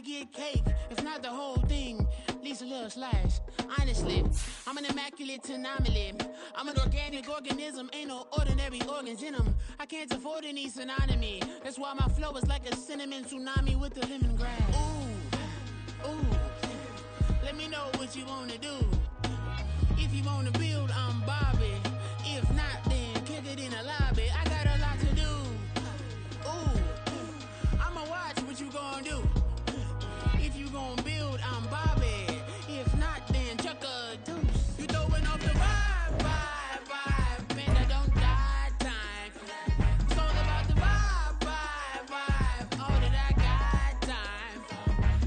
get cake, if not the whole thing, at least a little slice. Honestly, I'm an immaculate anomaly. I'm an organic organism, ain't no ordinary organs in them. I can't afford any synonymy. That's why my flow is like a cinnamon tsunami with the lemongrass. Ooh, ooh, let me know what you wanna do. If you wanna build, I'm Bobby. If not, then kick it in the lobby. I got a lot to do. Ooh, I'ma watch what you gonna do. If you gonna build, I'm Bobby. If not, then chuck a deuce. You throwing off the vibe, vibe, vibe. Man, I don't die time. It's all about the vibe, vibe, vibe. All that I got time.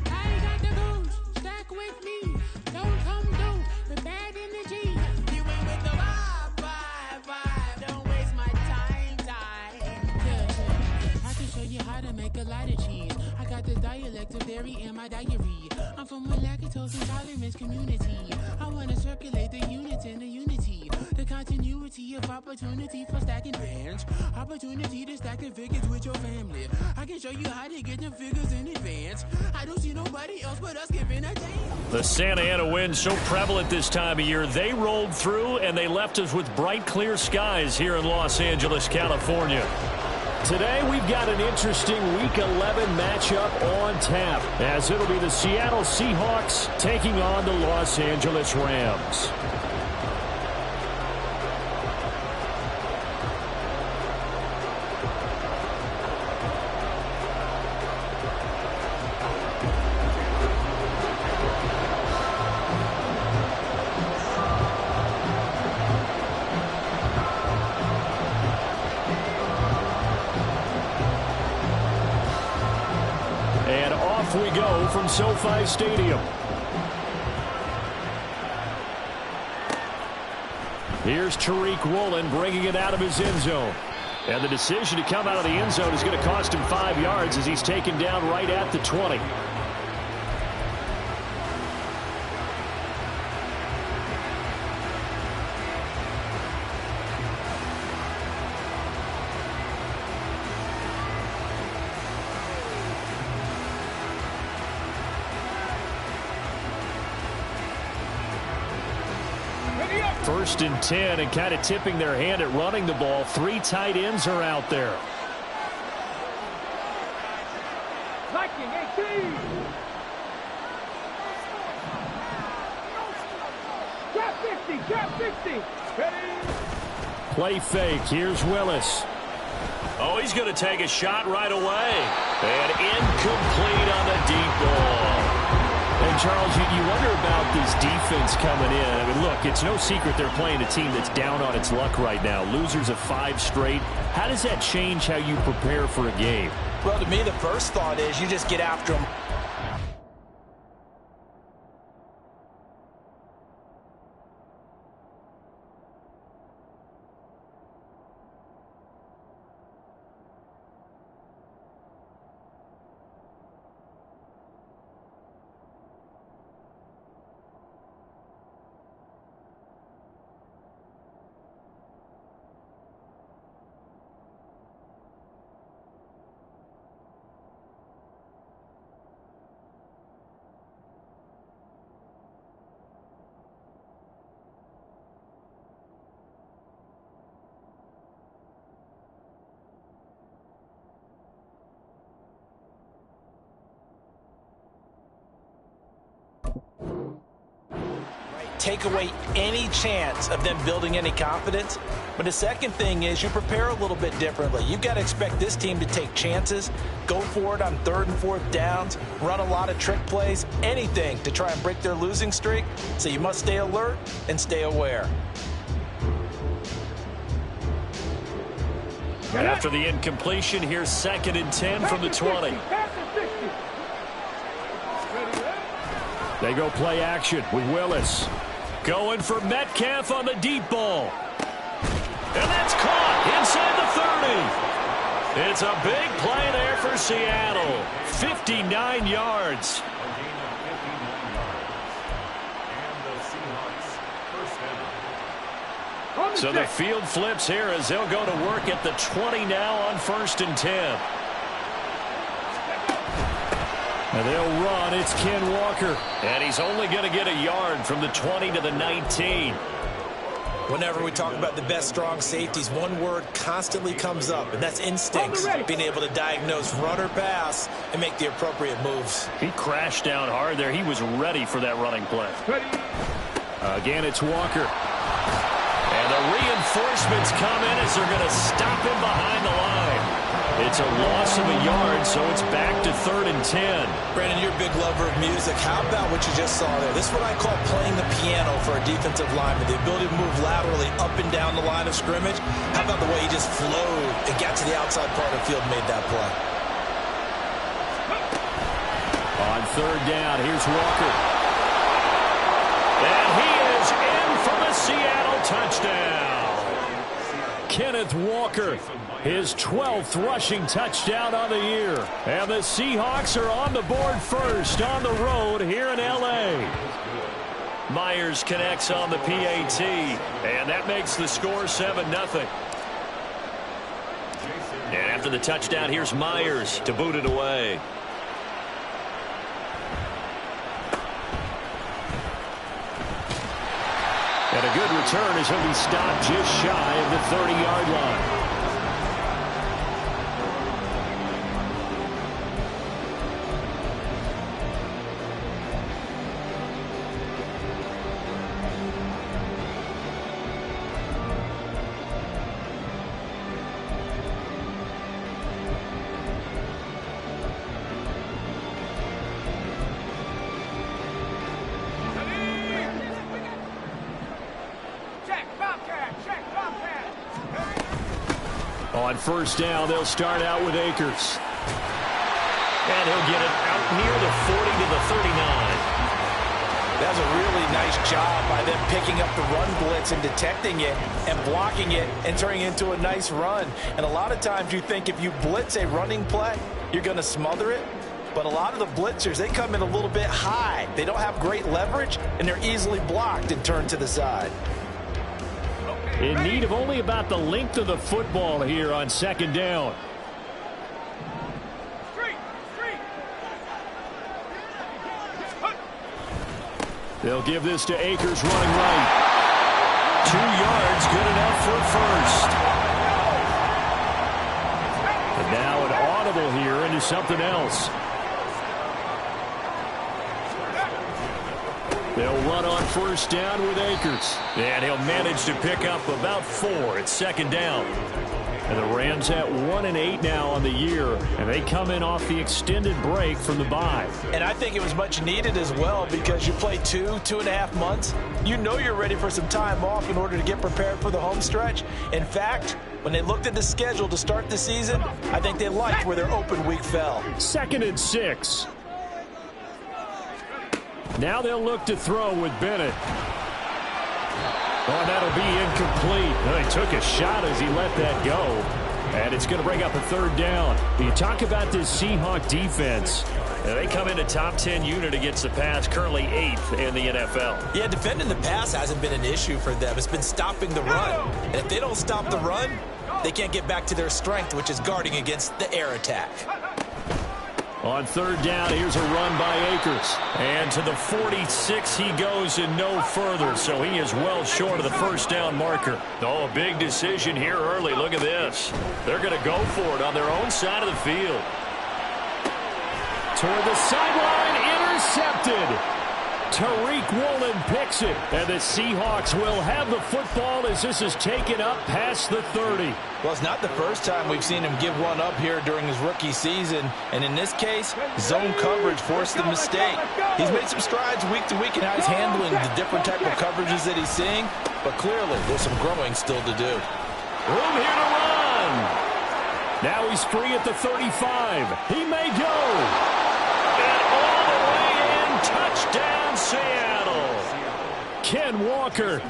I ain't got the goose, stack with me. Don't come through with bad energy. You ain't with the vibe, vibe, vibe. Don't waste my time, time. Yeah, I can show you how to make a lot of cheese. I got the dialect of dairy in my diary. I'm from a lactose intolerance community. I wanna circulate the units in the unity. The continuity of opportunity for stacking bands. Opportunity to stack the figures with your family. I can show you how to get the figures in advance. I don't see nobody else but us giving a damn. The Santa Ana wind so prevalent this time of year. They rolled through and they left us with bright, clear skies here in Los Angeles, California. Today, we've got an interesting Week 11 matchup on tap, as it'll be the Seattle Seahawks taking on the Los Angeles Rams. We go from SoFi Stadium. Here's Tariq Woolen bringing it out of his end zone. And the decision to come out of the end zone is going to cost him 5 yards as he's taken down right at the 20. First and 10, and kind of tipping their hand at running the ball. 3 tight ends are out there. Viking 18. Trap 50. Ready. Play fake. Here's Willis. Oh, he's going to take a shot right away. And incomplete on the deep ball. And, Charles, you wonder about this defense coming in. I mean, look, it's no secret they're playing a team that's down on its luck right now. Losers of 5 straight. How does that change how you prepare for a game? Well, to me, the first thought is you just get after them. Take away any chance of them building any confidence. But the second thing is you prepare a little bit differently. You've got to expect this team to take chances, go for it on 3rd and 4th downs, run a lot of trick plays, anything to try and break their losing streak. So you must stay alert and stay aware. After the incompletion, here's 2nd and 10 from the 20. They go play action with Willis. Going for Metcalf on the deep ball. And that's caught inside the 30. It's a big play there for Seattle. 59 yards. So the field flips here as they'll go to work at the 20 now on 1st and 10. And they'll run. It's Ken Walker. And he's only going to get a yard from the 20 to the 19. Whenever we talk about the best strong safeties, one word constantly comes up, and that's instincts. Being able to diagnose run or pass and make the appropriate moves. He crashed down hard there. He was ready for that running play. Again, it's Walker. And the reinforcements come in as they're going to stop him behind the line. It's a loss of a yard, so it's back to 3rd and 10. Brandon, you're a big lover of music. How about what you just saw there? This is what I call playing the piano for a defensive lineman. The ability to move laterally up and down the line of scrimmage. How about the way he just flowed and got to the outside part of the field and made that play? On 3rd down, here's Walker. And he is in for the Seattle touchdown. Kenneth Walker, his 12th rushing touchdown on the year. And the Seahawks are on the board first on the road here in L.A. Myers connects on the PAT, and that makes the score 7-0. And after the touchdown, here's Myers to boot it away. And a good return as he'll be stopped just shy of the 30-yard line. On 1st down, they'll start out with Akers. And he'll get it out near the 40 to the 39. That's a really nice job by them picking up the run blitz and detecting it and blocking it and turning it into a nice run. And a lot of times you think if you blitz a running play, you're going to smother it. But a lot of the blitzers, they come in a little bit high. They don't have great leverage, and they're easily blocked and turned to the side. In need of only about the length of the football here on 2nd down. They'll give this to Akers running right. 2 yards, good enough for a first. And now an audible here into something else. They'll run on 1st down with Akers. And he'll manage to pick up about 4 at 2nd down. And the Rams at 1-8 now on the year. And they come in off the extended break from the bye. And I think it was much needed as well because you play 2.5 months. You know you're ready for some time off in order to get prepared for the home stretch. In fact, when they looked at the schedule to start the season, I think they liked where their open week fell. 2nd and 6. Now they'll look to throw with Bennett. Oh, that'll be incomplete. Well, he took a shot as he let that go. And it's going to bring up a 3rd down. You talk about this Seahawk defense. They come in a top 10 unit against the pass, currently 8th in the NFL. Yeah, defending the pass hasn't been an issue for them. It's been stopping the run. And if they don't stop the run, they can't get back to their strength, which is guarding against the air attack. On 3rd down, here's a run by Akers. And to the 46 he goes and no further, so he is well short of the 1st down marker. Oh, a big decision here early. Look at this. They're going to go for it on their own side of the field. Toward the sideline, intercepted. Tariq Woolen picks it, and the Seahawks will have the football as this is taken up past the 30. Well, it's not the first time we've seen him give one up here during his rookie season, and in this case, zone coverage forced the mistake. He's made some strides week to week in how he's handling the different type of coverages that he's seeing, but clearly there's some growing still to do. Room here to run. Now he's free at the 35. He may go. And all the way in, touchdown Seattle. Ken Walker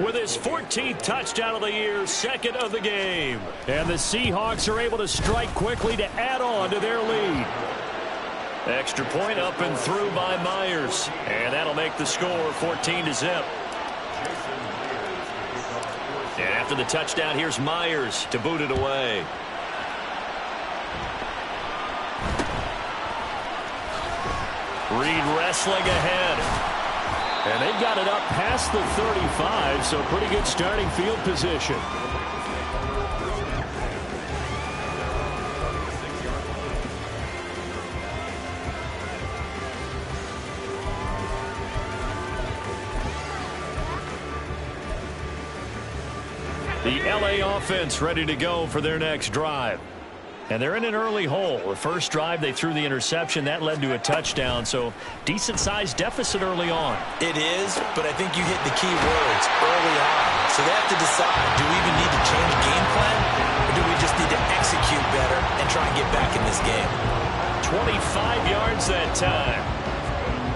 with his 14th touchdown of the year, 2nd of the game. And the Seahawks are able to strike quickly to add on to their lead. Extra point up and through by Myers. And that'll make the score 14-0. And after the touchdown, here's Myers to boot it away. Reed wrestling ahead. And they've got it up past the 35, so pretty good starting field position. The LA offense ready to go for their next drive. And they're in an early hole. The first drive, they threw the interception. That led to a touchdown, so decent-sized deficit early on. It is, but I think you hit the key words early on. So they have to decide, do we even need to change game plan, or do we just need to execute better and try and get back in this game? 25 yards that time.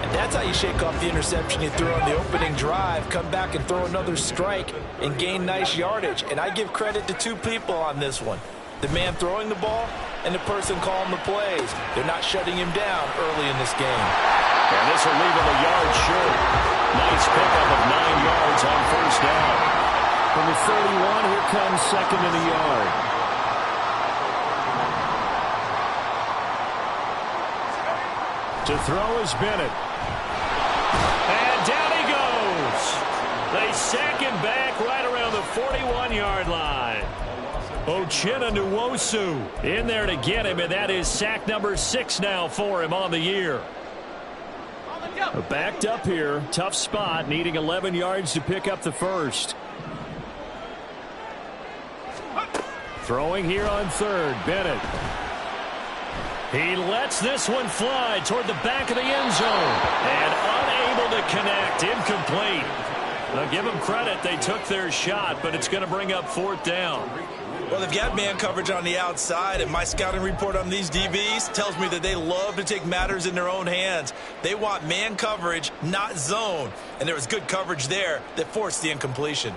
And that's how you shake off the interception you threw on the opening drive, come back and throw another strike and gain nice yardage. And I give credit to two people on this one. The man throwing the ball and the person calling the plays. They're not shutting him down early in this game. And this will leave him a yard short. Nice pickup of 9 yards on first down. From the 31, here comes second and a yard. To throw is Bennett. And down he goes. They sack him back right around the 41-yard line. Uchenna Nwosu in there to get him, and that is sack number 6 now for him on the year. Backed up here, tough spot, needing 11 yards to pick up the first. Throwing here on third, Bennett. He lets this one fly toward the back of the end zone, and unable to connect, incomplete. Now give them credit, they took their shot, but it's going to bring up fourth down. Well, they've got man coverage on the outside, and my scouting report on these DBs tells me that they love to take matters in their own hands. They want man coverage, not zone. And there was good coverage there that forced the incompletion.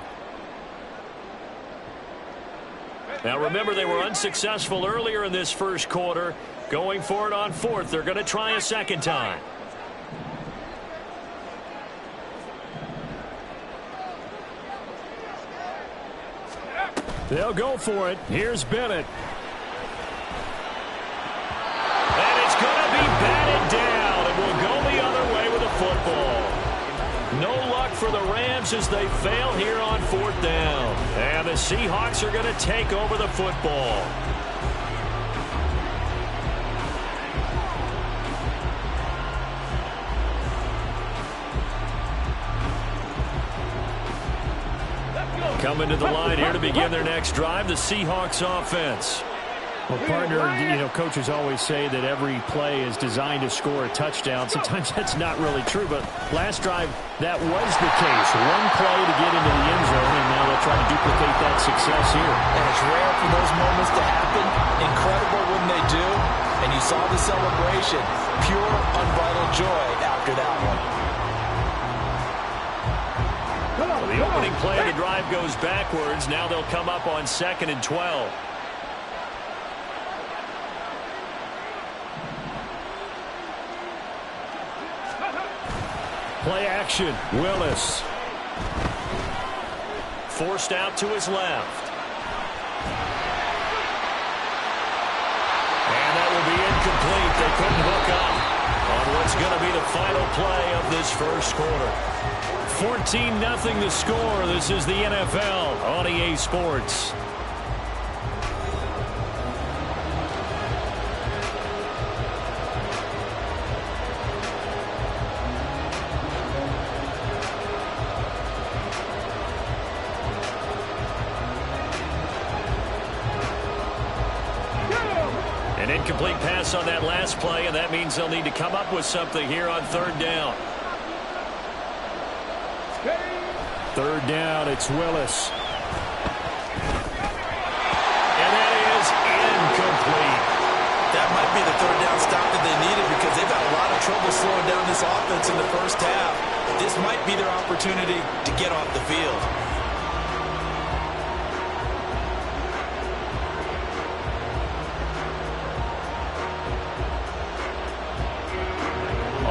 Now remember, they were unsuccessful earlier in this first quarter. Going for it on fourth, they're going to try a second time. They'll go for it. Here's Bennett. And it's going to be batted down. It will go the other way with the football. No luck for the Rams as they fail here on fourth down. And the Seahawks are going to take over the football. Coming to the line here to begin their next drive, the Seahawks offense. Well, partner, coaches always say that every play is designed to score a touchdown. Sometimes that's not really true, but last drive, that was the case. One play to get into the end zone, and now they'll try to duplicate that success here. And it's rare for those moments to happen. Incredible when they do. And you saw the celebration. Pure, unbridled joy after that one. The opening play of the drive goes backwards. Now they'll come up on 2nd and 12. Play action. Willis. Forced out to his left. And that will be incomplete. They couldn't hook up on what's going to be the final play of this first quarter. 14-0 the score. This is the NFL on EA Sports. An incomplete pass on that last play, and that means they'll need to come up with something here on third down. Third down, it's Willis. And that is incomplete. That might be the third down stop that they needed because they've had a lot of trouble slowing down this offense in the first half. This might be their opportunity to get off the field.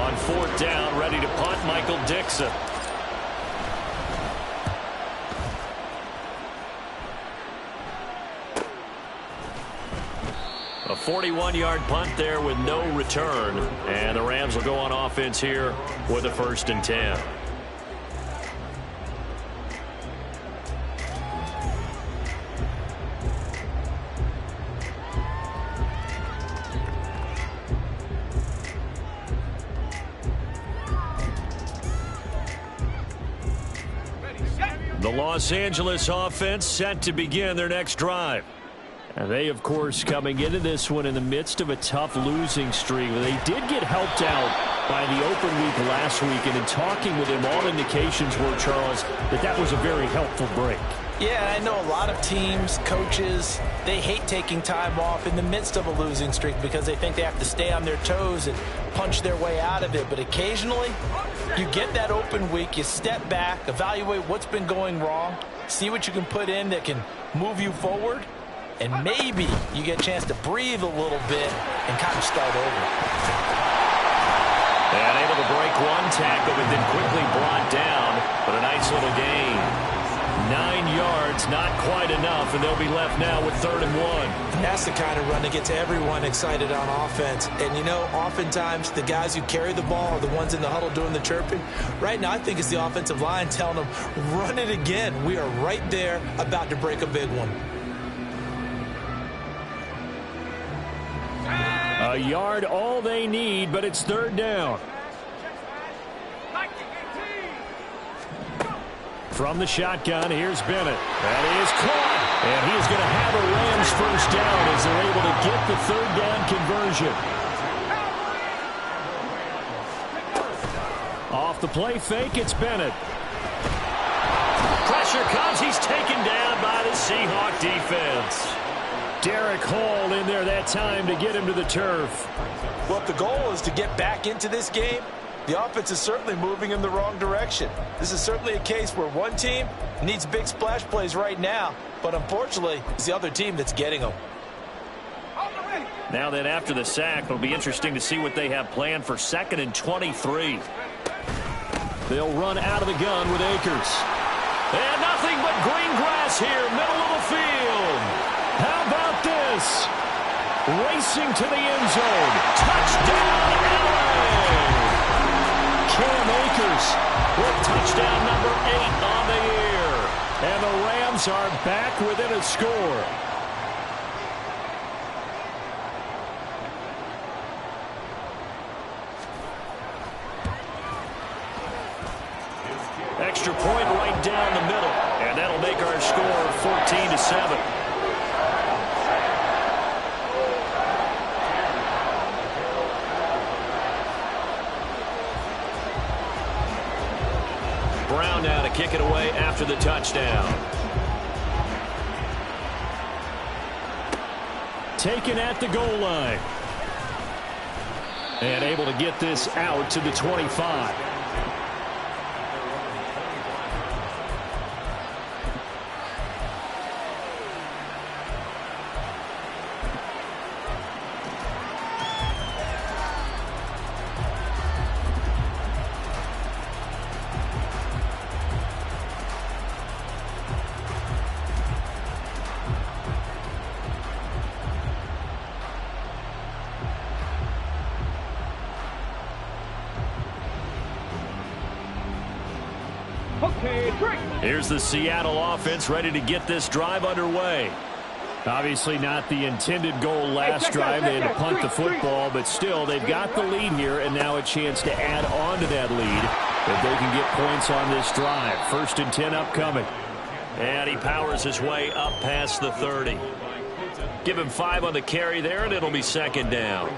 On fourth down, ready to punt, Michael Dixon. A 41-yard punt there with no return. And the Rams will go on offense here with a 1st and 10. The Los Angeles offense set to begin their next drive. And they, of course, coming into this one in the midst of a tough losing streak. They did get helped out by the open week last week, and in talking with him, all indications were, Charles, that was a very helpful break. Yeah, I know a lot of teams, coaches, they hate taking time off in the midst of a losing streak because they think they have to stay on their toes and punch their way out of it. But occasionally, you get that open week, you step back, evaluate what's been going wrong, see what you can put in that can move you forward, and maybe you get a chance to breathe a little bit and kind of start over. And able to break one tackle, but then quickly brought down. But a nice little gain. 9 yards, not quite enough, and they'll be left now with 3rd and 1. That's the kind of run that gets everyone excited on offense. And, you know, oftentimes the guys who carry the ball are the ones in the huddle doing the chirping. Right now, I think it's the offensive line telling them, run it again. We are right there about to break a big one. A yard all they need, but it's 3rd down. From the shotgun, here's Bennett. That is caught. And he is going to have a Rams 1st down as they're able to get the 3rd down conversion. Off the play fake, it's Bennett. Pressure comes. He's taken down by the Seahawk defense. Derek Hall in there that time to get him to the turf. Well, if the goal is to get back into this game, the offense is certainly moving in the wrong direction. This is certainly a case where one team needs big splash plays right now, but unfortunately, it's the other team that's getting them. Now then, after the sack, it'll be interesting to see what they have planned for 2nd and 23. They'll run out of the gun with Akers. And nothing but green grass here, middle of the field. How about this? Racing to the end zone. Touchdown, LA! Cam Akers with touchdown number 8 on the year. And the Rams are back within a score. Extra point right down the middle. And that'll make our score 14-7. Brown now to kick it away after the touchdown. Taken at the goal line. And able to get this out to the 25. Here's the Seattle offense ready to get this drive underway. Obviously not the intended goal last drive. They had to punt the football, but still they've got the lead here, and now a chance to add on to that lead if they can get points on this drive. 1st and 10 upcoming. And he powers his way up past the 30. Give him 5 on the carry there, and it'll be 2nd down.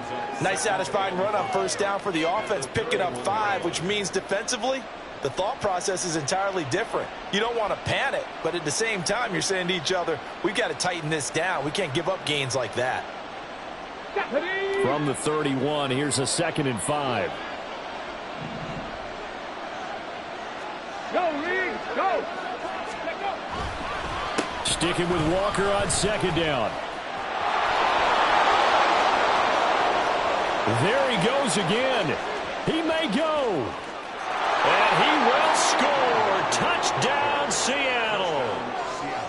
Nice satisfying run on 1st down for the offense, picking up 5, which means defensively, the thought process is entirely different. You don't want to panic, but at the same time, you're saying to each other, we've got to tighten this down. We can't give up gains like that. From the 31, here's a 2nd and 5. Go, Reed, go! Sticking with Walker on 2nd down. There he goes again. He may go. And he will score. Touchdown, Seattle.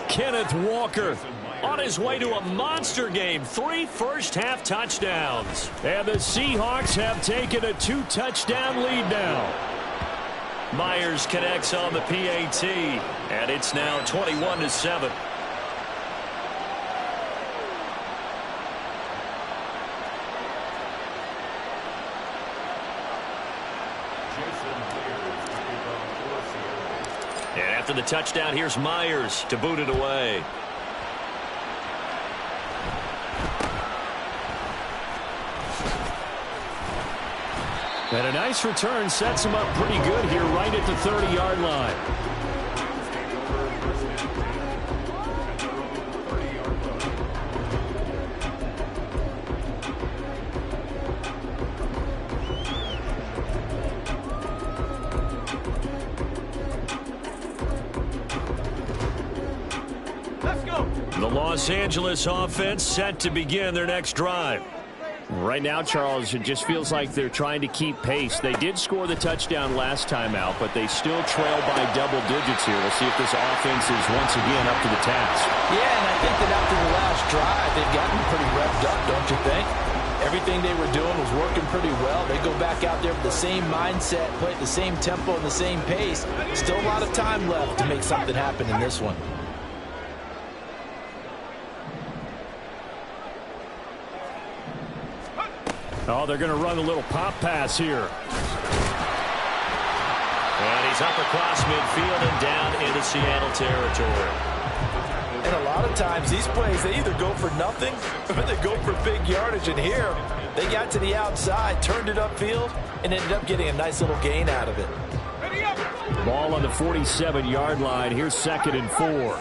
Kenneth Walker on his way to a monster game. 3 first-half touchdowns. And the Seahawks have taken a 2-touchdown lead now. Myers connects on the PAT, and it's now 21-7. And after the touchdown, here's Myers to boot it away. And a nice return sets him up pretty good here right at the 30-yard line. The Los Angeles offense set to begin their next drive. Right now, Charles, it just feels like they're trying to keep pace. They did score the touchdown last time out, but they still trail by double digits here. We'll see if this offense is once again up to the task. Yeah, and I think that after the last drive, they've gotten pretty revved up, don't you think? Everything they were doing was working pretty well. They go back out there with the same mindset, play at the same tempo and the same pace. Still a lot of time left to make something happen in this one. Oh, they're going to run a little pop pass here. And he's up across midfield and down into Seattle territory. And a lot of times these plays, they either go for nothing or they go for big yardage. And here, they got to the outside, turned it upfield, and ended up getting a nice little gain out of it. Ball on the 47-yard line. Here's 2nd and 4.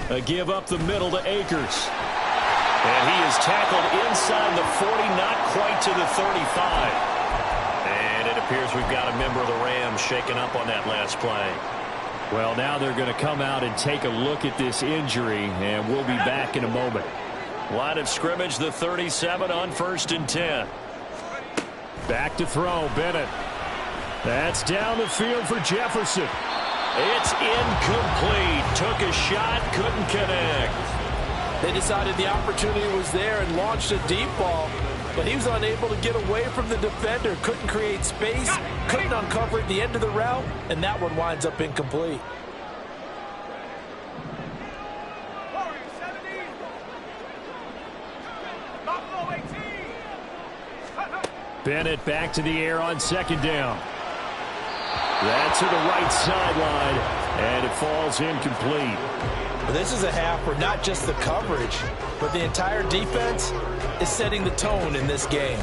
A give up the middle to Akers. And he is tackled inside the 40, not quite to the 35. And it appears we've got a member of the Rams shaken up on that last play. Well, now they're going to come out and take a look at this injury, and we'll be back in a moment. Line of scrimmage, the 37 on 1st and 10. Back to throw, Bennett. That's down the field for Jefferson. It's incomplete. Took a shot, couldn't connect. They decided the opportunity was there and launched a deep ball, but he was unable to get away from the defender. Couldn't create space, couldn't uncover at the end of the route, and that one winds up incomplete. Bennett back to the air on 2nd down. That's to the right sideline, and it falls incomplete. This is a half where not just the coverage, but the entire defense is setting the tone in this game.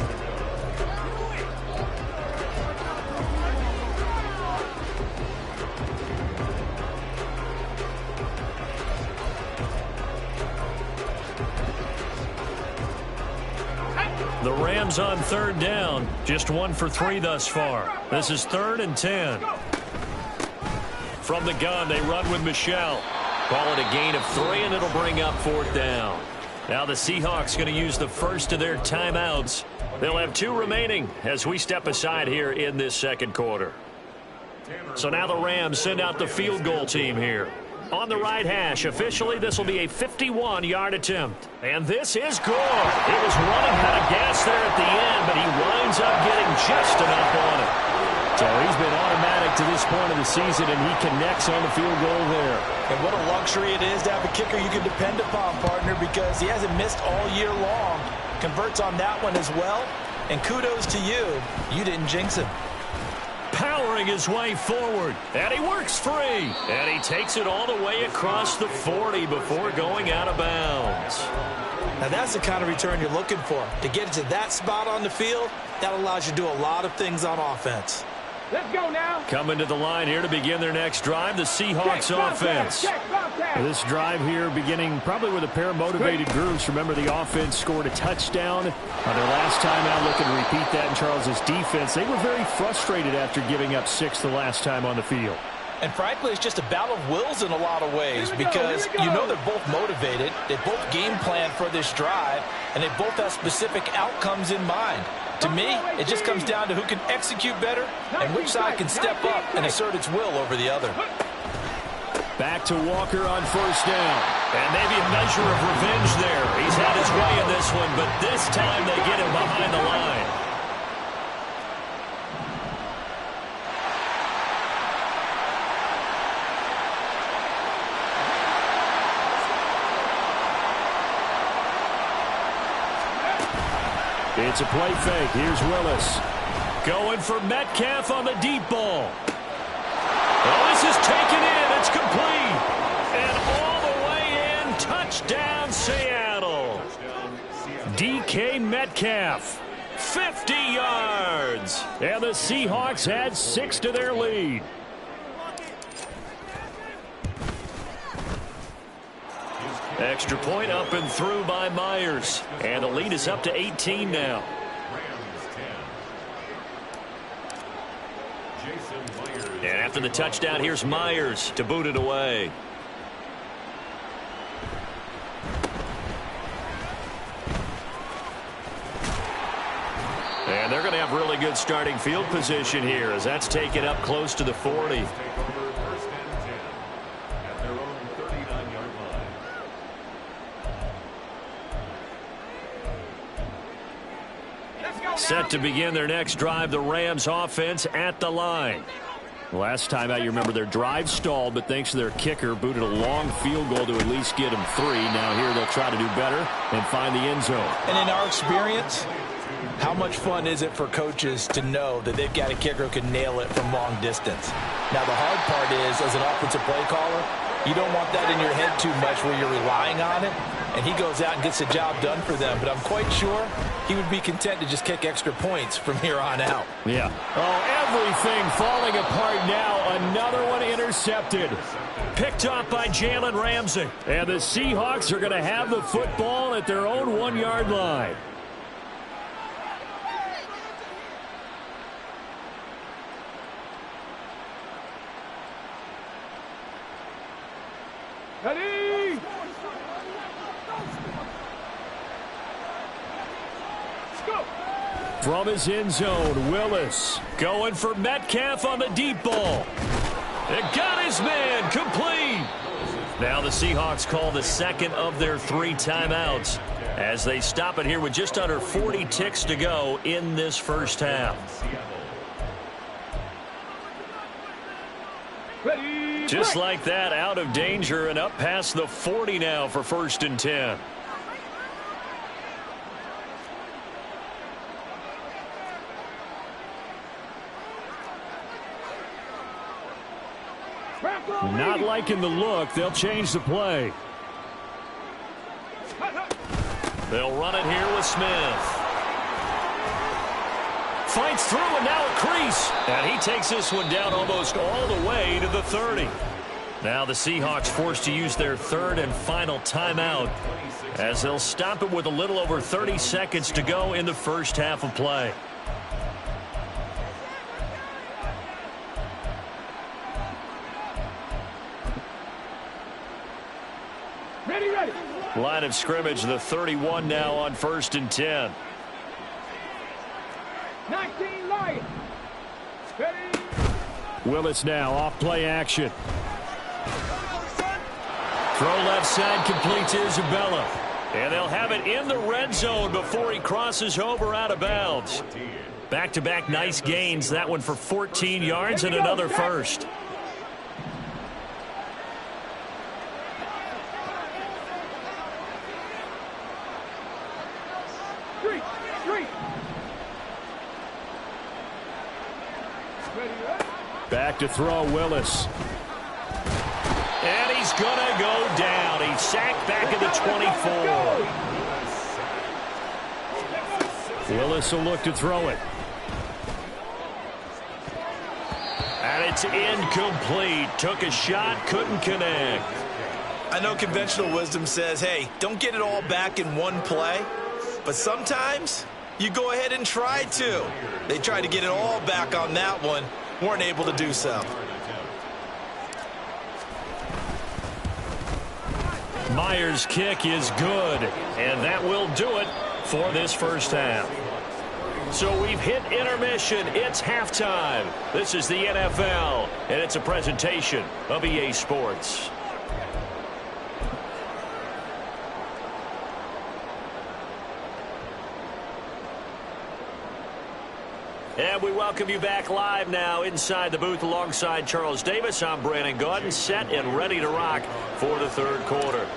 The Rams on 3rd down, just 1 for 3 thus far. This is 3rd and 10. From the gun, they run with Michel. Call it a gain of 3, and it'll bring up 4th down. Now the Seahawks going to use the first of their timeouts. They'll have 2 remaining as we step aside here in this 2nd quarter. So now the Rams send out the field goal team here. On the right hash, officially, this will be a 51-yard attempt. And this is good. He was running out of gas there at the end, but he winds up getting just enough on it. So he's been automatic to this point of the season, and he connects on the field goal there. And what a luxury it is to have a kicker you can depend upon, partner, because he hasn't missed all year long. Converts on that one as well. And kudos to you. You didn't jinx him. Powering his way forward, and he works free, and he takes it all the way across the 40 before going out of bounds. Now that's the kind of return you're looking for. To get it to that spot on the field, that allows you to do a lot of things on offense. Let's go now. Coming to the line here to begin their next drive, the Seahawks offense. This drive here beginning probably with a pair of motivated groups. Remember, the offense scored a touchdown on their last time out, looking to repeat that in Charles's defense. They were very frustrated after giving up 6 the last time on the field. And frankly, it's just a battle of wills in a lot of ways because you know they're both motivated, they both game plan for this drive, and they both have specific outcomes in mind. To me, it just comes down to who can execute better and which side can step up and assert its will over the other. Back to Walker on first down. And maybe a measure of revenge there. He's had his way in this one, but this time they get him behind the line. It's a play fake. Here's Willis. Going for Metcalf on the deep ball. Oh, this is taken in. It's complete. And all the way in. Touchdown, Seattle. DK Metcalf. 50 yards. And the Seahawks add 6 to their lead. Extra point up and through by Myers. And the lead is up to 18 now. And after the touchdown, here's Myers to boot it away. And they're going to have really good starting field position here as that's taken up close to the 40. Set to begin their next drive, the Rams offense at the line. Last time out, you remember their drive stalled, but thanks to their kicker, booted a long field goal to at least get them 3. Now here they'll try to do better and find the end zone. And in our experience, how much fun is it for coaches to know that they've got a kicker who can nail it from long distance? Now the hard part is, as an offensive play caller, you don't want that in your head too much where you're relying on it, and he goes out and gets the job done for them. But I'm quite sure he would be content to just kick extra points from here on out. Yeah. Oh, everything falling apart now. Another one intercepted. Picked off by Jalen Ramsey. And the Seahawks are going to have the football at their own 1-yard line. Ready? Go. From his end zone, Willis going for Metcalf on the deep ball. It got his man complete. Now the Seahawks call the second of their 3 timeouts as they stop it here with just under 40 ticks to go in this first half. Ready? Just like that, out of danger and up past the 40 now for 1st and 10. Not liking the look. They'll change the play. They'll run it here with Smith. Fights through and now a crease. And he takes this one down almost all the way to the 30. Now the Seahawks forced to use their 3rd and final timeout as they'll stop it with a little over 30 seconds to go in the first half of play. Ready. Line of scrimmage, the 31 now on 1st and 10. 19 Lions. Ready. Willis now off play action. Throw left side complete to Isabella. And they'll have it in the red zone before he crosses over out of bounds. Back-to-back nice gains. That one for 14 yards and another first. Back to throw, Willis. And he's going to go down. He's sacked back at the 24. Willis will look to throw it. And it's incomplete. Took a shot, couldn't connect. I know conventional wisdom says, hey, don't get it all back in one play. But sometimes you go ahead and try to. They tried to get it all back on that one. Weren't able to do so. Myers' kick is good, and that will do it for this first half. So we've hit intermission. It's halftime. This is the NFL, and it's a presentation of EA Sports. And we welcome you back live now inside the booth alongside Charles Davis. I'm Brandon Gaudin, set and ready to rock for the third quarter.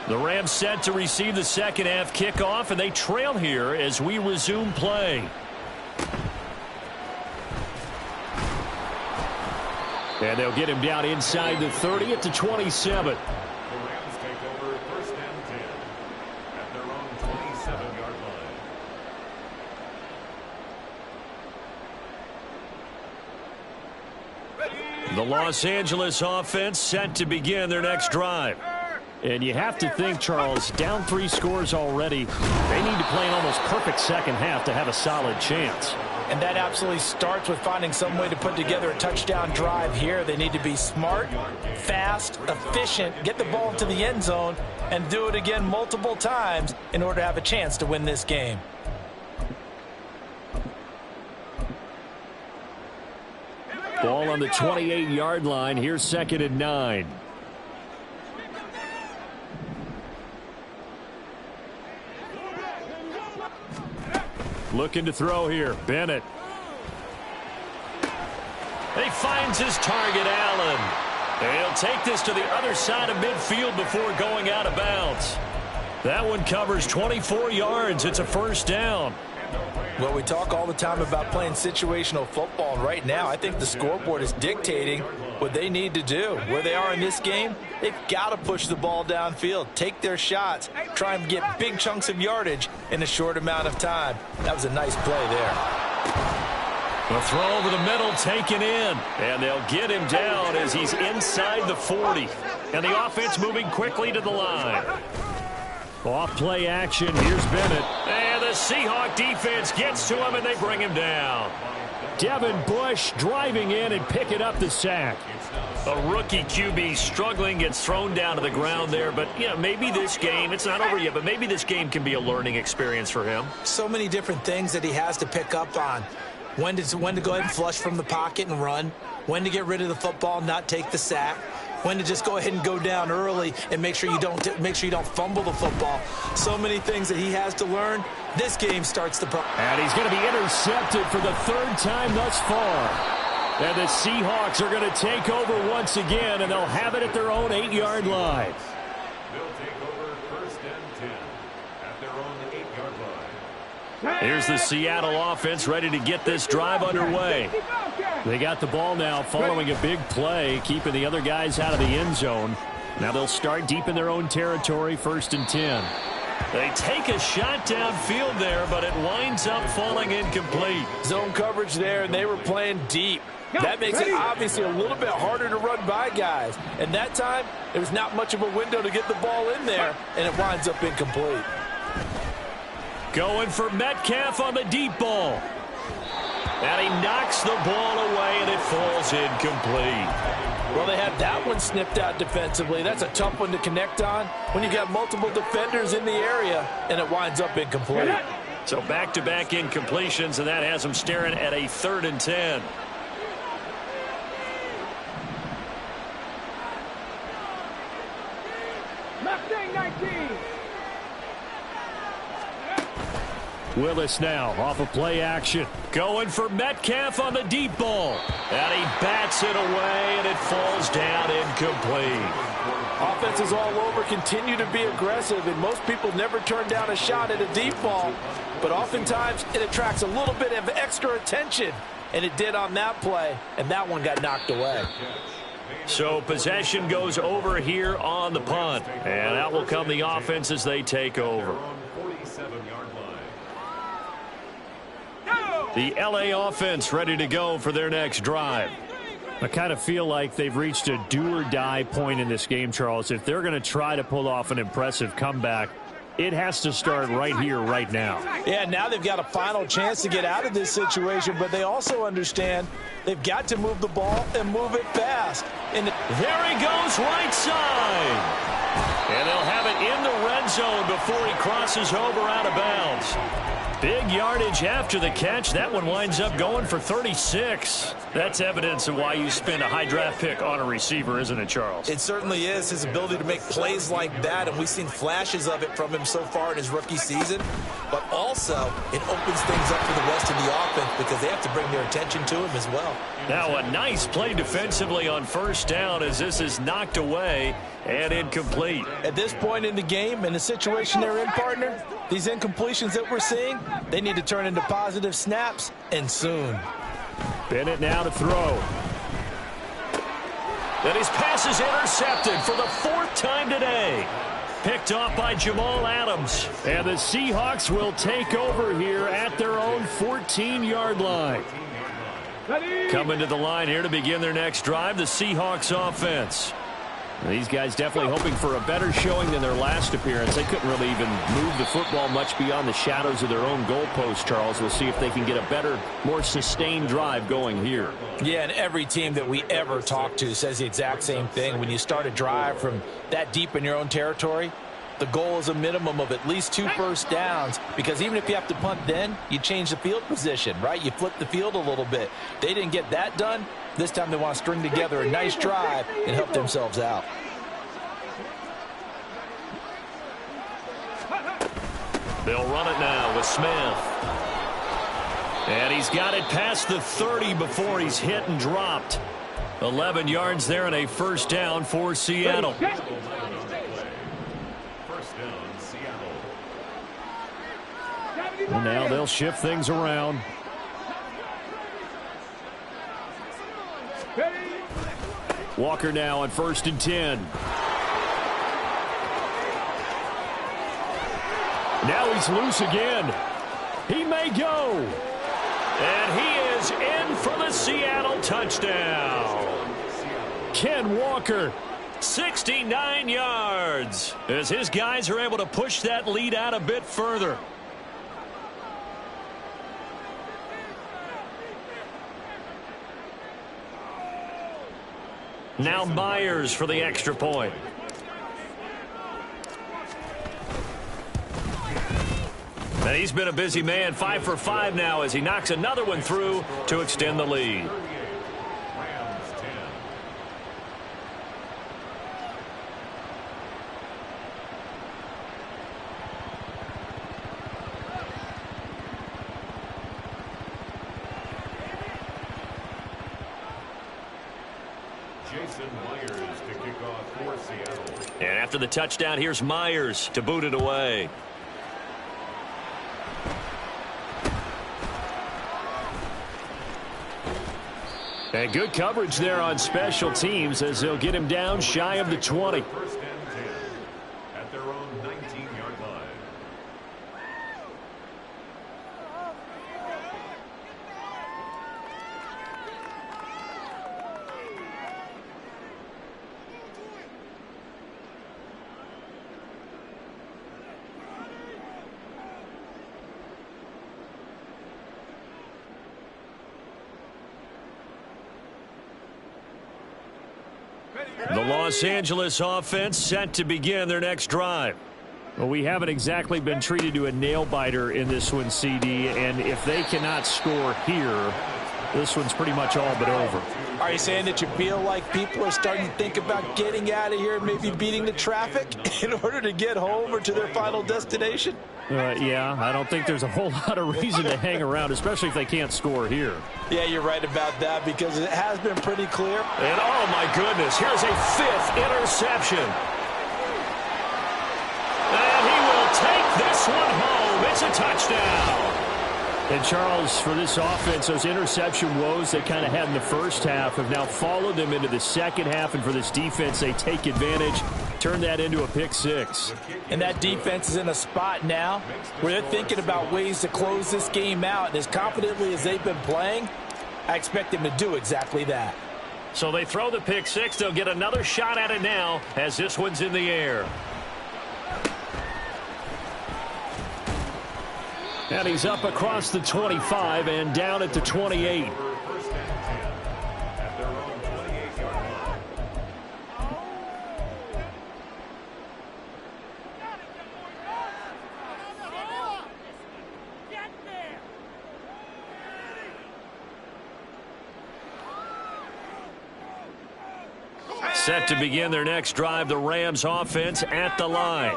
The Rams set to receive the second half kickoff, and they trail here as we resume play. And they'll get him down inside the 30 at the 27. The Los Angeles offense set to begin their next drive. And you have to think, Charles, down 3 scores already. They need to play an almost perfect second half to have a solid chance. And that absolutely starts with finding some way to put together a touchdown drive here. They need to be smart, fast, efficient, get the ball into the end zone, and do it again multiple times in order to have a chance to win this game. Ball on the 28-yard line. Here's 2nd and 9. Looking to throw here. Bennett. He finds his target, Allen. And he'll take this to the other side of midfield before going out of bounds. That one covers 24 yards. It's a first down. Well, we talk all the time about playing situational football, and right now I think the scoreboard is dictating what they need to do. Where they are in this game, they've got to push the ball downfield, take their shots, try and get big chunks of yardage in a short amount of time. That was a nice play there. A throw over the middle taken in, and they'll get him down as he's inside the 40. And the offense moving quickly to the line. Off play action. Here's Bennett. And the Seahawk defense gets to him, and they bring him down. Devin Bush driving in and picking up the sack. A rookie QB struggling, gets thrown down to the ground there. But, you know, maybe this game, it's not over yet, but maybe this game can be a learning experience for him. So many different things that he has to pick up on. When to go ahead and flush from the pocket and run. When to get rid of the football and not take the sack. When to just go ahead and go down early and make sure you don't fumble the football. So many things that he has to learn. This game starts the problem. And he's going to be intercepted for the 3rd time thus far. And the Seahawks are going to take over once again, and they'll have it at their own 8-yard line. They'll take over 1st and 10 at their own 8-yard line. Here's the Seattle offense ready to get this drive underway. They got the ball now following a big play, keeping the other guys out of the end zone. Now they'll start deep in their own territory, 1st and 10. They take a shot downfield there, but it winds up falling incomplete. Zone coverage there, and they were playing deep. That makes it obviously a little bit harder to run by guys. And that time, there was not much of a window to get the ball in there, and it winds up incomplete. Going for Metcalf on the deep ball. And he knocks the ball away, and it falls incomplete. Well, they had that one snipped out defensively. That's a tough one to connect on when you got multiple defenders in the area, and it winds up incomplete. So back-to-back incompletions, and that has them staring at a 3rd and 10. Mustang 19. Willis now off of play action. Going for Metcalf on the deep ball. And he bats it away, and it falls down incomplete. Offenses all over continue to be aggressive, and most people never turn down a shot at a deep ball. But oftentimes, it attracts a little bit of extra attention. And it did on that play, and that one got knocked away. So possession goes over here on the punt. And out will come the offense as they take over. The LA offense ready to go for their next drive. I kind of feel like they've reached a do-or-die point in this game, Charles. If they're going to try to pull off an impressive comeback, it has to start right here, right now. Yeah, now they've got a final chance to get out of this situation, but they also understand they've got to move the ball and move it fast. There he goes, right side. And they'll have it in the red zone before he crosses over out of bounds. Big yardage after the catch. That one winds up going for 36. That's evidence of why you spend a high draft pick on a receiver, isn't it, Charles? It certainly is. His ability to make plays like that, and we've seen flashes of it from him so far in his rookie season. But also, it opens things up for the rest of the offense because they have to bring their attention to him as well. Now a nice play defensively on first down as this is knocked away and incomplete. At this point in the game, in the situation they're in, partner, these incompletions that we're seeing, they need to turn into positive snaps, and soon. Bennett now to throw. And his pass is intercepted for the 4th time today. Picked off by Jamal Adams. And the Seahawks will take over here at their own 14-yard line. Coming to the line here to begin their next drive, the Seahawks offense. These guys definitely hoping for a better showing than their last appearance. They couldn't really even move the football much beyond the shadows of their own goalpost, Charles. We'll see if they can get a better, more sustained drive going here. Yeah, and every team that we ever talk to says the exact same thing. When you start a drive from that deep in your own territory, the goal is a minimum of at least 2 first downs, because even if you have to punt then, you change the field position, right? You flip the field a little bit. They didn't get that done. This time they want to string together a nice drive and help themselves out. They'll run it now with Smith. And he's got it past the 30 before he's hit and dropped. 11 yards there and a first down for Seattle. And now they'll shift things around. Walker now on 1st and 10. Now he's loose again. He may go. And he is in for the Seattle touchdown. Ken Walker, 69 yards, as his guys are able to push that lead out a bit further. Now Myers for the extra point. And he's been a busy man, 5 for 5 now as he knocks another one through to extend the lead. And after the touchdown, here's Myers to boot it away. And good coverage there on special teams as they'll get him down shy of the 20. First and 10 at their own 19-yard line. The Los Angeles offense set to begin their next drive. Well, we haven't exactly been treated to a nail-biter in this one, CD, and if they cannot score here, this one's pretty much all but over. Are you saying that you feel like people are starting to think about getting out of here and maybe beating the traffic in order to get home or to their final destination? Yeah, I don't think there's a whole lot of reason to hang around, especially if they can't score here. Yeah, you're right about that because it has been pretty clear. And oh my goodness, here's a 5th interception. And he will take this one home. It's a touchdown. And Charles, for this offense, those interception woes they kind of had in the first half have now followed them into the second half. And for this defense, they take advantage, turn that into a pick 6. And that defense is in a spot now where they're thinking about ways to close this game out. And as confidently as they've been playing, I expect them to do exactly that. So they throw the pick 6. They'll get another shot at it now as this one's in the air. And he's up across the 25 and down at the 28. Set to begin their next drive, the Rams offense at the line.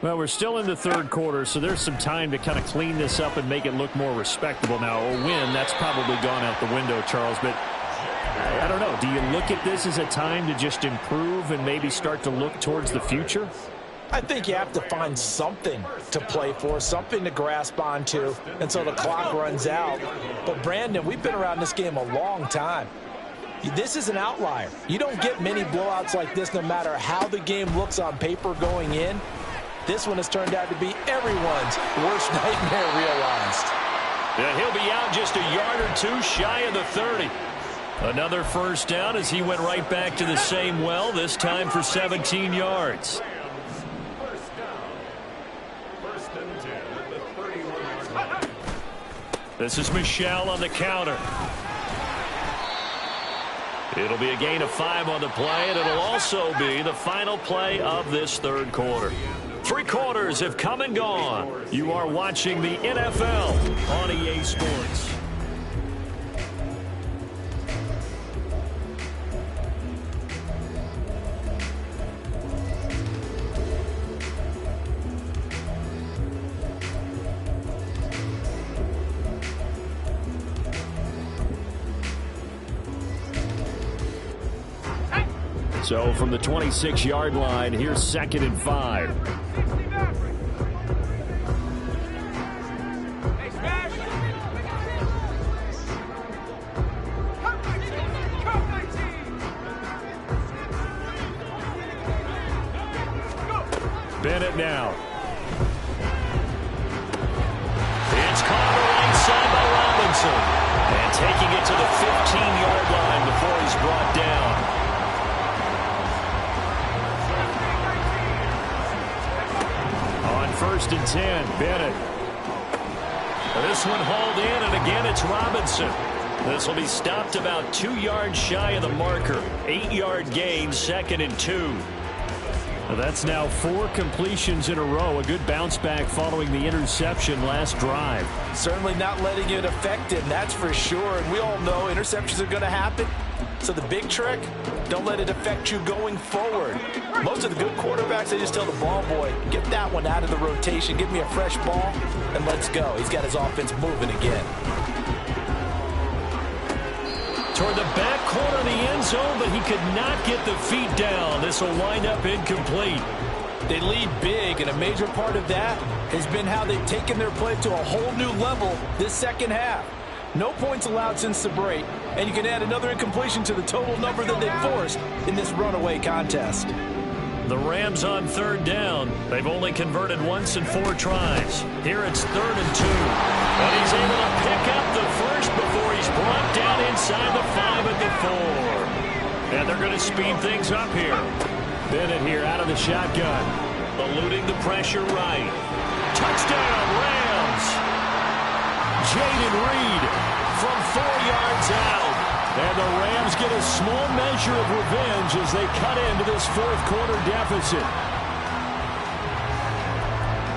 Well, we're still in the third quarter, so there's some time to kind of clean this up and make it look more respectable. Now, a win, that's probably gone out the window, Charles, but I don't know. Do you look at this as a time to just improve and maybe start to look towards the future? I think you have to find something to play for, something to grasp onto until the clock runs out. But, Brandon, we've been around this game a long time. This is an outlier. You don't get many blowouts like this no matter how the game looks on paper going in. This one has turned out to be everyone's worst nightmare realized. Yeah, he'll be out just a yard or two shy of the 30. Another first down as he went right back to the same well, this time for 17 yards. This is Michel on the counter. It'll be a gain of 5 on the play, and it'll also be the final play of this third quarter. 3 quarters have come and gone. You are watching the NFL on EA Sports. So from the 26-yard line, here's 2nd and 5. Bennett now. It's caught on the right side by Robinson. And taking it to the 15-yard line before he's brought down. First and 10, Bennett. This one hauled in, and again it's Robinson. This will be stopped about 2 yards shy of the marker. 8-yard gain, 2nd and 2. Well, that's now 4 completions in a row. A good bounce back following the interception last drive. Certainly not letting it affect him, that's for sure. And we all know interceptions are going to happen. So the big trick, don't let it affect you going forward. Most of the good quarterbacks, they just tell the ball boy, get that one out of the rotation, give me a fresh ball, and let's go. He's got his offense moving again. Toward the back corner of the end zone, but he could not get the feet down. This will wind up incomplete. They lead big, and a major part of that has been how they've taken their play to a whole new level this second half. No points allowed since the break, and you can add another incompletion to the total number that they forced in this runaway contest. The Rams on 3rd down. They've only converted once in 4 tries. Here it's 3rd and 2. But he's able to pick up the first before he's brought down inside the 5 at the 4. And they're going to speed things up here. Bennett here out of the shotgun. Eluding the pressure right. Touchdown, Rams! Jaden Reed from 4 yards out. And the Rams get a small measure of revenge as they cut into this 4th quarter deficit.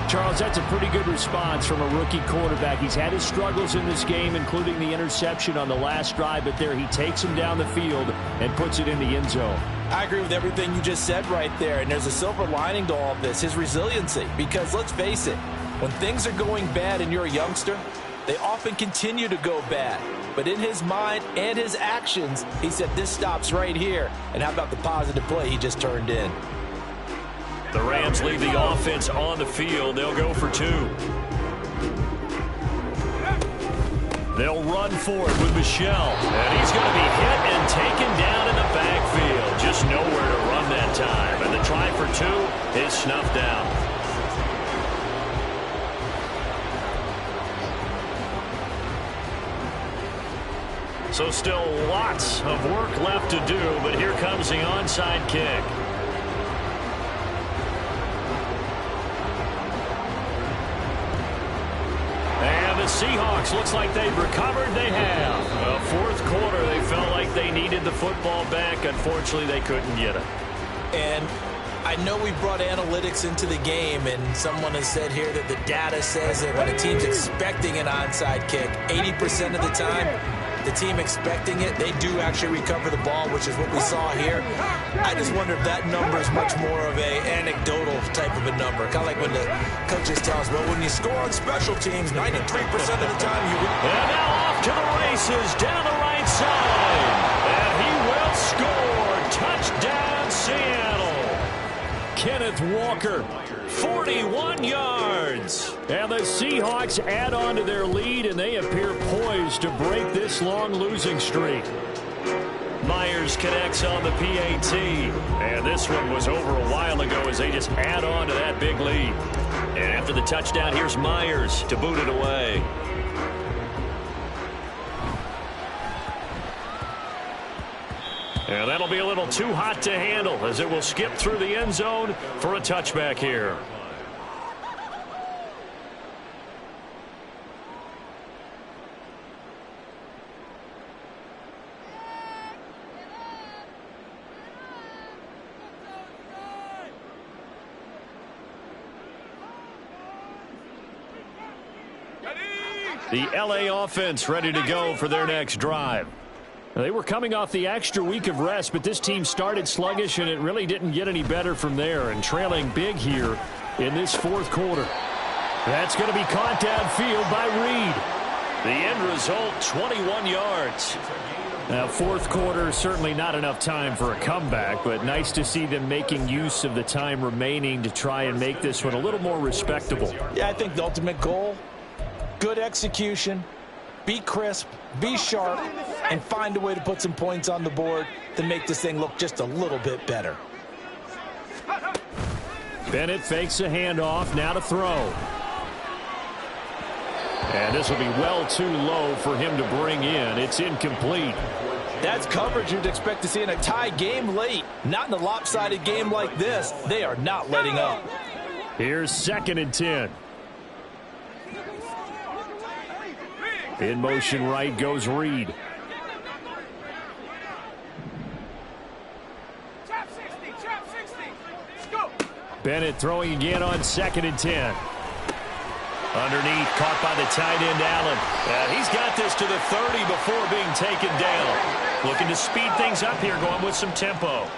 Charles, that's a pretty good response from a rookie quarterback. He's had his struggles in this game, including the interception on the last drive, but there he takes him down the field and puts it in the end zone. I agree with everything you just said right there, and there's a silver lining to all of this, his resiliency. Because let's face it, when things are going bad and you're a youngster, they often continue to go bad. But in his mind and his actions, he said this stops right here. And how about the positive play he just turned in? The Rams leave the offense on the field. They'll go for 2. They'll run for it with Michel. And he's going to be hit and taken down in the backfield. Just nowhere to run that time. And the try for 2 is snuffed out. So still lots of work left to do, but here comes the onside kick. And the Seahawks, looks like they've recovered. They have. 4th quarter, they felt like they needed the football back. Unfortunately, they couldn't get it. And I know we brought analytics into the game, and someone has said here that the data says that when a team's expecting an onside kick, 80% of the time, the team expecting it, they do actually recover the ball, which is what we saw here. I just wonder if that number is much more of a anecdotal type of a number. Kind of like when the coaches tell us, well, when you score on special teams, 93% of the time you win. And now off to the races down the right side. And he will score. Touchdown, Seattle. Kenneth Walker, 41 yards. And the Seahawks add on to their lead, and they appear poised to break this long losing streak. Myers connects on the PAT. And this one was over a while ago as they just add on to that big lead. And after the touchdown, here's Myers to boot it away. And that'll be a little too hot to handle as it will skip through the end zone for a touchback here. The LA offense ready to go for their next drive. They were coming off the extra week of rest, but this team started sluggish, and it really didn't get any better from there, and trailing big here in this fourth quarter. That's going to be caught downfield by Reed. The end result, 21 yards. Now, fourth quarter, certainly not enough time for a comeback, but nice to see them making use of the time remaining to try and make this one a little more respectable. Yeah, I think the ultimate goal, good execution, be crisp, be sharp, and find a way to put some points on the board to make this thing look just a little bit better. Bennett fakes a handoff, now to throw. And this will be well too low for him to bring in. It's incomplete. That's coverage you'd expect to see in a tie game late. Not in a lopsided game like this. They are not letting up. Here's 2nd and 10. In motion right goes Reed. Bennett throwing again on 2nd and 10. Underneath, caught by the tight end, Allen. He's got this to the 30 before being taken down. Looking to speed things up here, going with some tempo.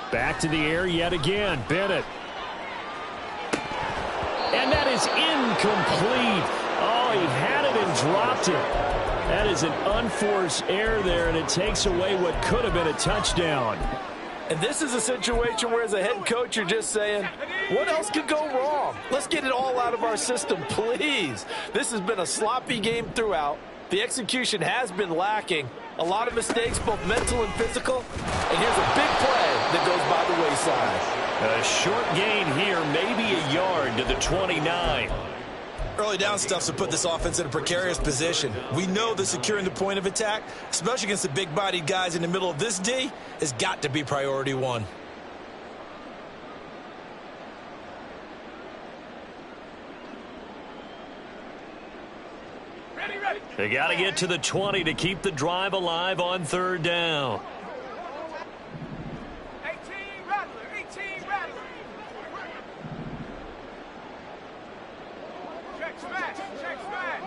Back to the air yet again, Bennett. And that is incomplete. Oh, he had it and dropped it. That is an unforced error there, and it takes away what could have been a touchdown. And this is a situation where, as a head coach, you're just saying, what else could go wrong? Let's get it all out of our system, please. This has been a sloppy game throughout. The execution has been lacking. A lot of mistakes, both mental and physical. And here's a big play that goes by the wayside. A short gain here, maybe a yard to the 29. Early down stuff's to put this offense in a precarious position. We know that securing the point of attack, especially against the big-bodied guys in the middle of this D, has got to be priority one. They got to get to the 20 to keep the drive alive on 3rd down. 18 Rattler, 18 Rattler. Check smash, check smash.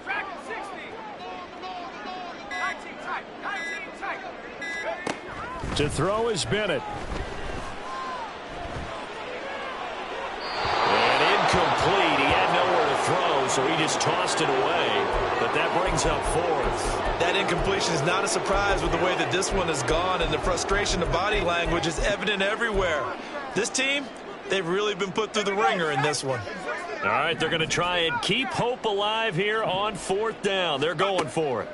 Track 60. 19 tight, 19 tight. To throw is Bennett. And incomplete. He had nowhere to throw, so he just tossed it away. But that brings up 4th. That incompletion is not a surprise with the way that this one has gone, and the frustration of body language is evident everywhere. This team, they've really been put through the ringer in this one. All right, they're going to try and keep hope alive here on 4th down. They're going for it.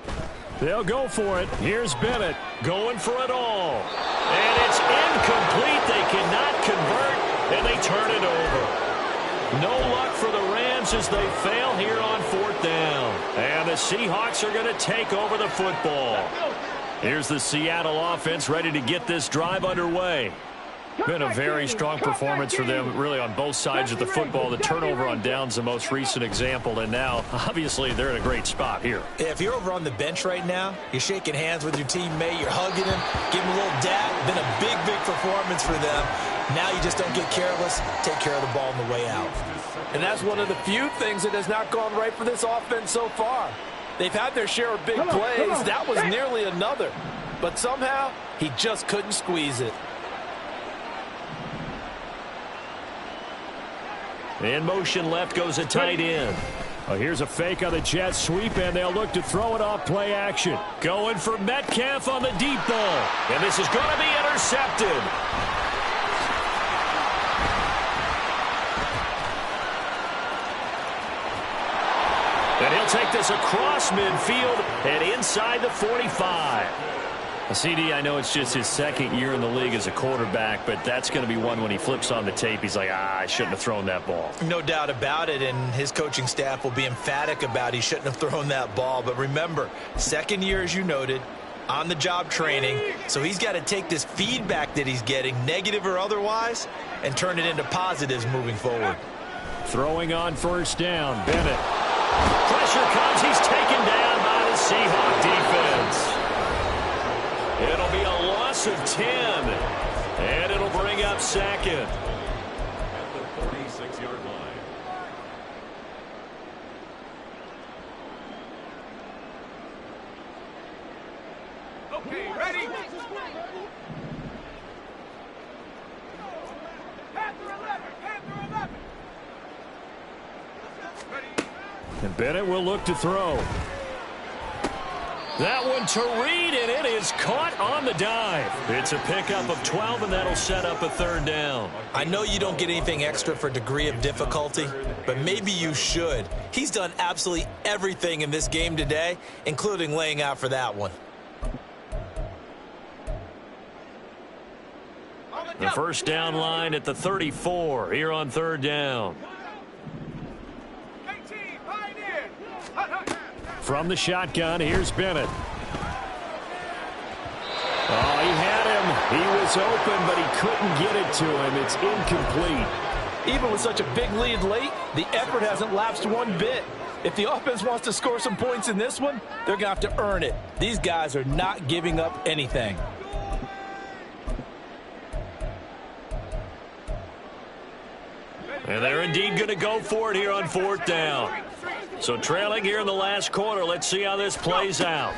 They'll go for it. Here's Bennett going for it all. And it's incomplete. They cannot convert, and they turn it over. No luck for the Rams as they fail here on 4th down. And the Seahawks are going to take over the football. Here's the Seattle offense ready to get this drive underway. Been a very strong performance for them, really, on both sides of the football. The turnover on downs, the most recent example, and now, obviously, they're in a great spot here. If you're over on the bench right now, you're shaking hands with your teammate, you're hugging him, giving him a little dap. Been a big, big performance for them. Now you just don't get careless. Take care of the ball on the way out. And that's one of the few things that has not gone right for this offense so far. They've had their share of big plays. That was nearly another. But somehow, he just couldn't squeeze it. In motion left goes a tight end. Oh, here's a fake on the jet sweep, and they'll look to throw it off play action. Going for Metcalf on the deep ball. And this is going to be intercepted. And he'll take this across midfield and inside the 45. CD, I know it's just his second year in the league as a quarterback, but that's going to be one when he flips on the tape. He's like, I shouldn't have thrown that ball. No doubt about it, and his coaching staff will be emphatic about he shouldn't have thrown that ball. But remember, second year, as you noted, on-the-job training, so he's got to take this feedback that he's getting, negative or otherwise, and turn it into positives moving forward. Throwing on first down, Bennett. Pressure comes, he's taken down by the Seahawk defense. It'll be a loss of 10, and it'll bring up second. At the 46-yard line. Okay, ready? Panther 11, Panther 11. Ready? And Bennett will look to throw. That one to Reed, and it is caught on the dive. It's a pickup of 12, and that'll set up a third down. I know you don't get anything extra for degree of difficulty, but maybe you should. He's done absolutely everything in this game today, including laying out for that one. The first down line at the 34 here on third down. From the shotgun, here's Bennett. Oh, he had him. He was open, but he couldn't get it to him. It's incomplete. Even with such a big lead late, the effort hasn't lapsed one bit. If the offense wants to score some points in this one, they're going to have to earn it. These guys are not giving up anything. And they're indeed going to go for it here on fourth down. So trailing here in the last quarter. Let's see how this plays out.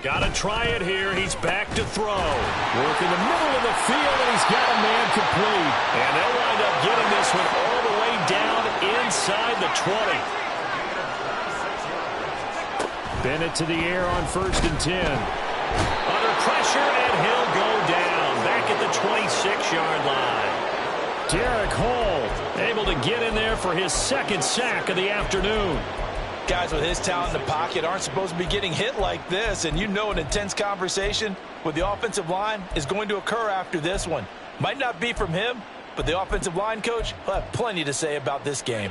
Got to try it here. He's back to throw. Work in the middle of the field, and he's got a man complete. And they'll wind up getting this one all the way down inside the 20. Bennett to the air on 1st and 10. Under pressure, and he'll go down. Back at the 26-yard line. Derek Hall able to get in there for his second sack of the afternoon. Guys with his talent in the pocket aren't supposed to be getting hit like this, and you know an intense conversation with the offensive line is going to occur after this one. Might not be from him, but the offensive line coach will have plenty to say about this game.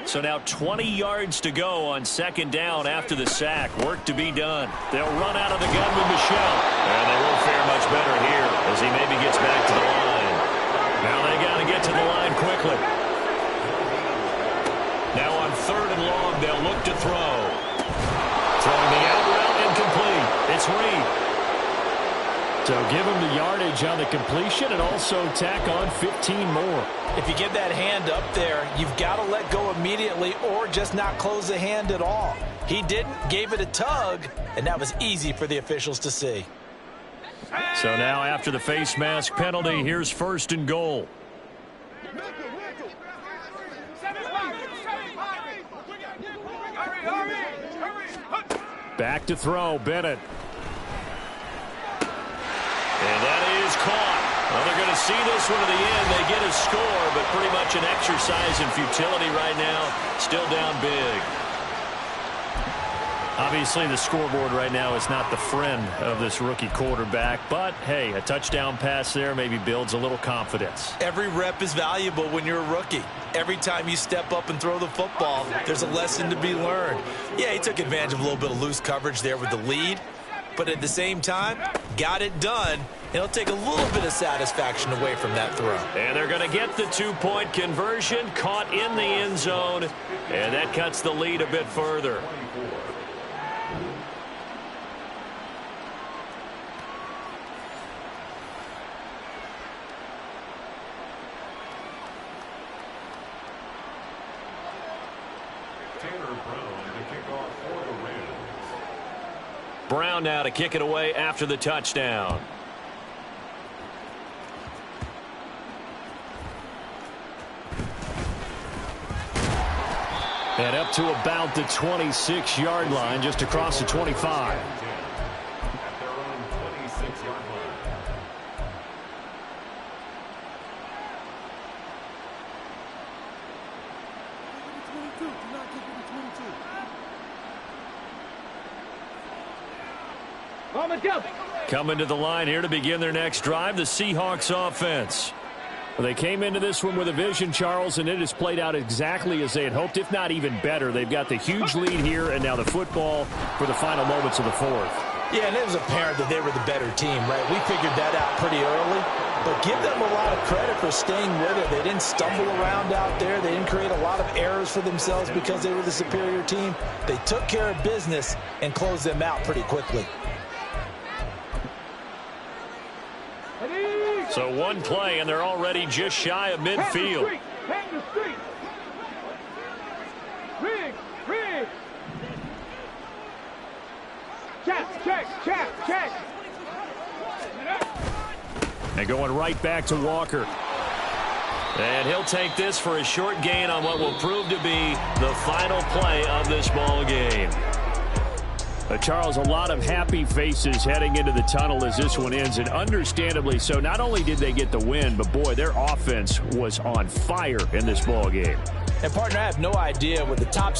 So now 20 yards to go on second down after the sack. Work to be done. They'll run out of the gun with Michel. And they won't fare much better here as he maybe gets back to the line. Now they got to get to the line quickly. Now on 3rd and long, they'll look to throw. Throwing the out route incomplete. It's Reed. So give him the yardage on the completion and also tack on 15 more. If you get that hand up there, you've got to let go immediately or just not close the hand at all. He didn't, gave it a tug, and that was easy for the officials to see. So now after the face mask penalty, here's 1st and goal. Back to throw, Bennett. And that is caught. Well, they're going to see this one to the end. They get a score, but pretty much an exercise in futility right now. Still down big. Obviously, the scoreboard right now is not the friend of this rookie quarterback. But, hey, a touchdown pass there maybe builds a little confidence. Every rep is valuable when you're a rookie. Every time you step up and throw the football, there's a lesson to be learned. Yeah, he took advantage of a little bit of loose coverage there with the lead. but at the same time, got it done. It'll take a little bit of satisfaction away from that throw. And they're going to get the 2-point conversion, caught in the end zone, and that cuts the lead a bit further. Brown now to kick it away after the touchdown. And up to about the 26-yard line, just across the 25. Coming to the line here to begin their next drive, the Seahawks offense. Well, they came into this one with a vision, Charles, and it has played out exactly as they had hoped, if not even better. They've got the huge lead here, and now the football for the final moments of the fourth. Yeah, and it was apparent that they were the better team, right? We figured that out pretty early, but give them a lot of credit for staying with it. They didn't stumble around out there. They didn't create a lot of errors for themselves because they were the superior team. They took care of business and closed them out pretty quickly. So one play, and they're already just shy of midfield. Hang the street. Rig. Check. And going right back to Walker. And he'll take this for a short gain on what will prove to be the final play of this ball game. Charles, a lot of happy faces heading into the tunnel as this one ends, and understandably so. Not only did they get the win, but boy, their offense was on fire in this ball game. And partner, I have no idea with the top